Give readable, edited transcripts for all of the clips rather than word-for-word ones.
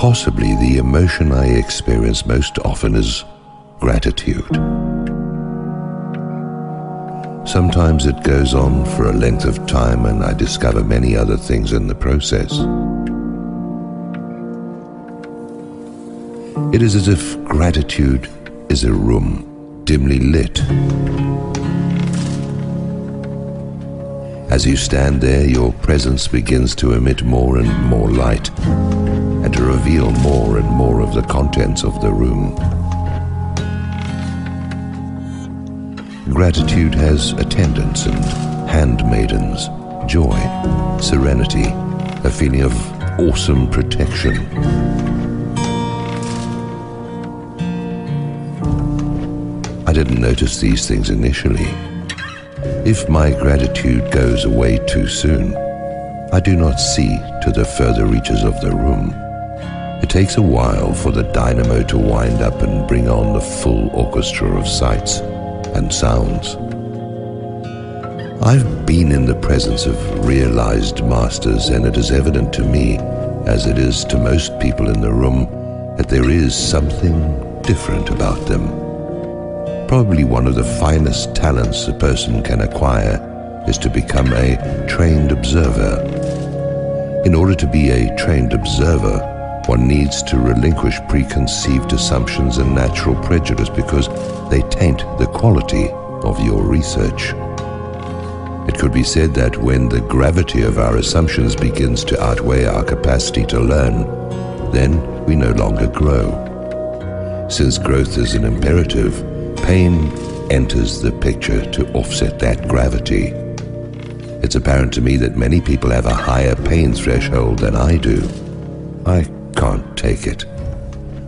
possibly the emotion I experience most often is gratitude. Sometimes it goes on for a length of time and I discover many other things in the process. It is as if gratitude is a room dimly lit. As you stand there, your presence begins to emit more and more light and to reveal more and more of the contents of the room. Gratitude has attendants and handmaidens, joy, serenity, a feeling of awesome protection. I didn't notice these things initially. If my gratitude goes away too soon, I do not see to the further reaches of the room. It takes a while for the dynamo to wind up and bring on the full orchestra of sights and sounds. I've been in the presence of realized masters, and it is evident to me, as it is to most people in the room, that there is something different about them. Probably one of the finest talents a person can acquire is to become a trained observer. In order to be a trained observer, one needs to relinquish preconceived assumptions and natural prejudice because they taint the quality of your research. It could be said that when the gravity of our assumptions begins to outweigh our capacity to learn, then we no longer grow. Since growth is an imperative, pain enters the picture to offset that gravity. It's apparent to me that many people have a higher pain threshold than I do. I can't take it.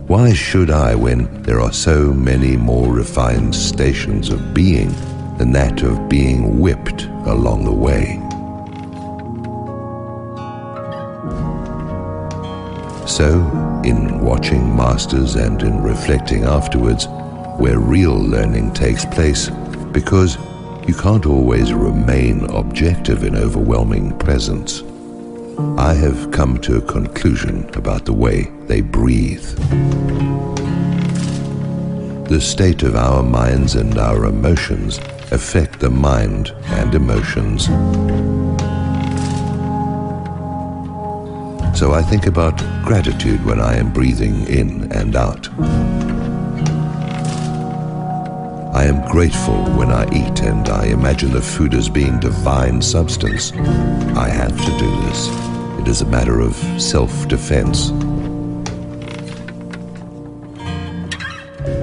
Why should I when there are so many more refined stations of being than that of being whipped along the way? So, in watching masters and in reflecting afterwards, where real learning takes place, because you can't always remain objective in overwhelming presence, I have come to a conclusion about the way they breathe. The state of our minds and our emotions affect the mind and emotions. So I think about gratitude when I am breathing in and out. I am grateful when I eat and I imagine the food as being divine substance. I have to do this. It is a matter of self-defense.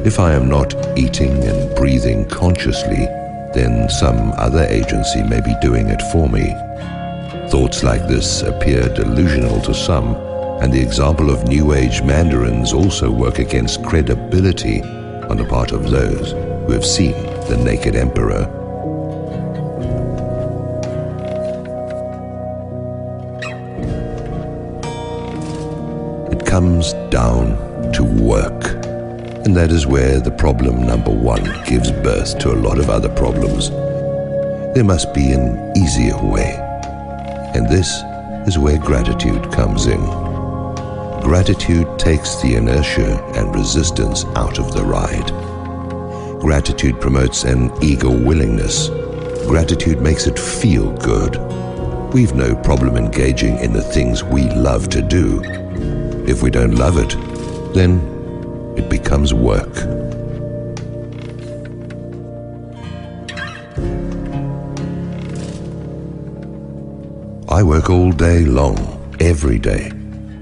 If I am not eating and breathing consciously, then some other agency may be doing it for me. Thoughts like this appear delusional to some, and the example of New Age mandarins also work against credibility on the part of those who have seen the naked emperor. It comes down to work, and that is where the problem number one gives birth to a lot of other problems. There must be an easier way, and this is where gratitude comes in. Gratitude takes the inertia and resistance out of the ride. Gratitude promotes an eager willingness. Gratitude makes it feel good. We've no problem engaging in the things we love to do. If we don't love it, then it becomes work. I work all day long, every day,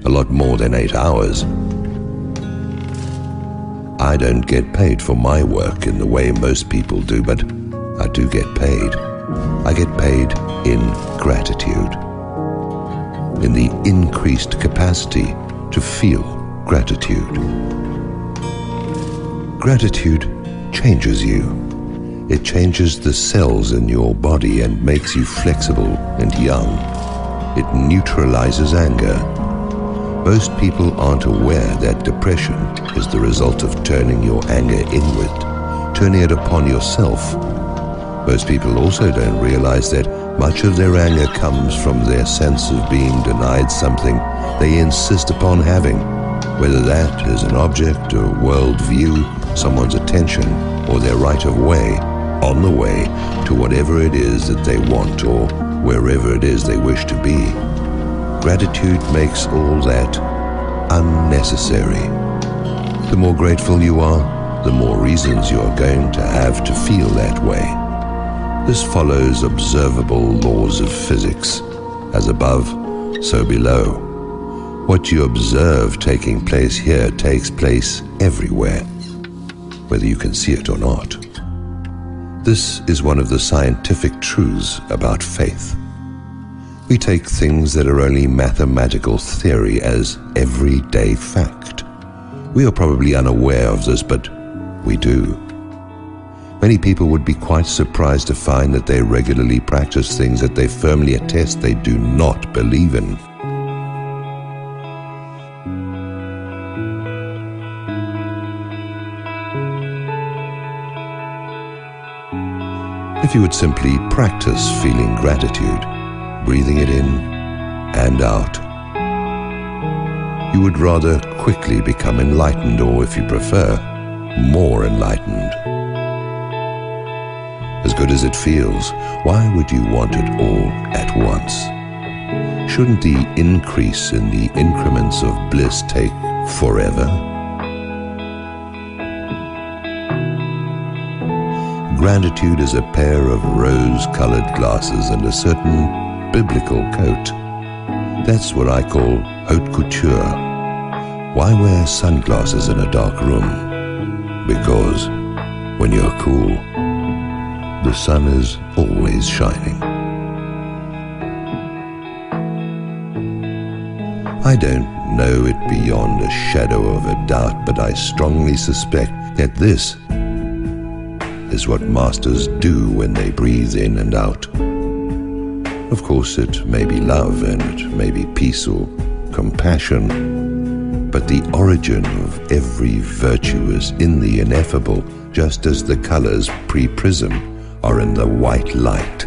a lot more than 8 hours. I don't get paid for my work in the way most people do, but I do get paid. I get paid in gratitude, in the increased capacity to feel gratitude. Gratitude changes you. It changes the cells in your body and makes you flexible and young. It neutralizes anger. Most people aren't aware that depression is the result of turning your anger inward, turning it upon yourself. Most people also don't realize that much of their anger comes from their sense of being denied something they insist upon having. whether that is an object, a world view, someone's attention, or their right of way, on the way to whatever it is that they want or wherever it is they wish to be. Gratitude makes all that unnecessary. The more grateful you are, the more reasons you are going to have to feel that way. This follows observable laws of physics. As above, so below. What you observe taking place here takes place everywhere, whether you can see it or not. This is one of the scientific truths about faith. We take things that are only mathematical theory as everyday fact. We are probably unaware of this, but we do. Many people would be quite surprised to find that they regularly practice things that they firmly attest they do not believe in. If you would simply practice feeling gratitude, breathing it in and out, you would rather quickly become enlightened, or if you prefer, more enlightened. As good as it feels, why would you want it all at once? Shouldn't the increase in the increments of bliss take forever? Gratitude is a pair of rose-colored glasses and a certain biblical coat. That's what I call haute couture. Why wear sunglasses in a dark room? Because when you're cool, the sun is always shining. I don't know it beyond a shadow of a doubt, but I strongly suspect that this is what masters do when they breathe in and out. Of course, it may be love and it may be peace or compassion, but the origin of every virtue is in the ineffable, just as the colors pre-prism are in the white light.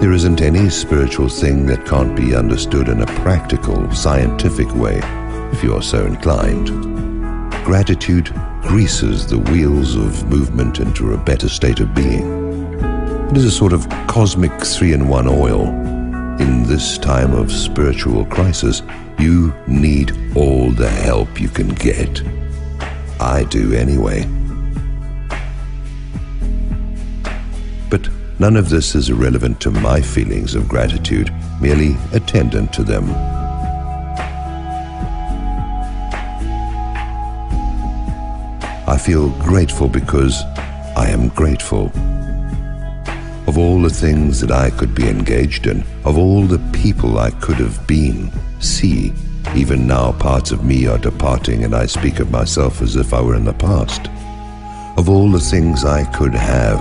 There isn't any spiritual thing that can't be understood in a practical, scientific way, if you are so inclined. Gratitude greases the wheels of movement into a better state of being. It is a sort of cosmic 3-in-1 oil. In this time of spiritual crisis, you need all the help you can get. I do anyway. But none of this is irrelevant to my feelings of gratitude, merely attendant to them. I feel grateful because I am grateful. Of all the things that I could be engaged in, of all the people I could have been, see, even now parts of me are departing and I speak of myself as if I were in the past. Of all the things I could have,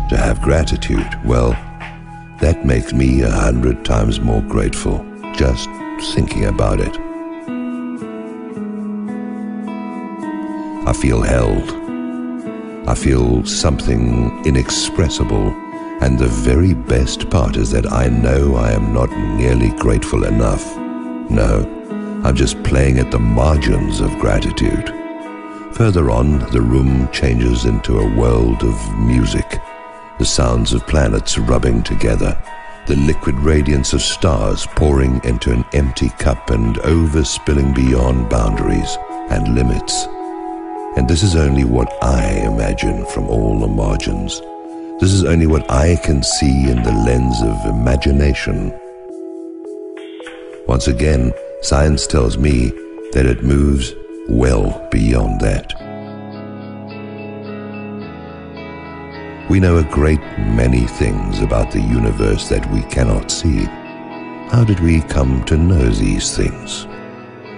to have gratitude, well, that makes me 100 times more grateful, just thinking about it. I feel held. I feel something inexpressible, and the very best part is that I know I am not nearly grateful enough. No, I'm just playing at the margins of gratitude. Further on, the room changes into a world of music. The sounds of planets rubbing together, the liquid radiance of stars pouring into an empty cup and overspilling beyond boundaries and limits. And this is only what I imagine from all the margins. This is only what I can see in the lens of imagination. Once again, science tells me that it moves well beyond that. We know a great many things about the universe that we cannot see. How did we come to know these things?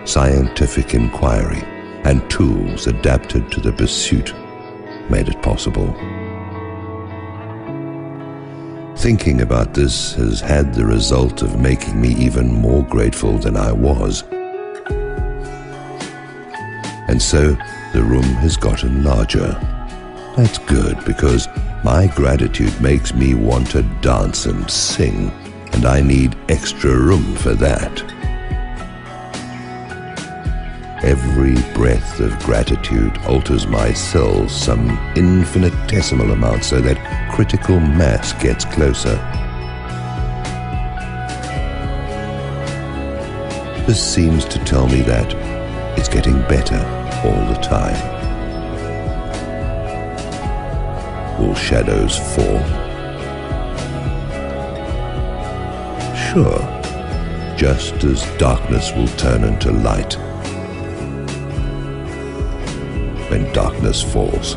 Scientific inquiry and tools adapted to the pursuit made it possible. Thinking about this has had the result of making me even more grateful than I was. And so the room has gotten larger. That's good, because my gratitude makes me want to dance and sing, and I need extra room for that. Every breath of gratitude alters my cells some infinitesimal amount so that critical mass gets closer. This seems to tell me that it's getting better all the time. Will shadows fall? Sure, just as darkness will turn into light when darkness falls.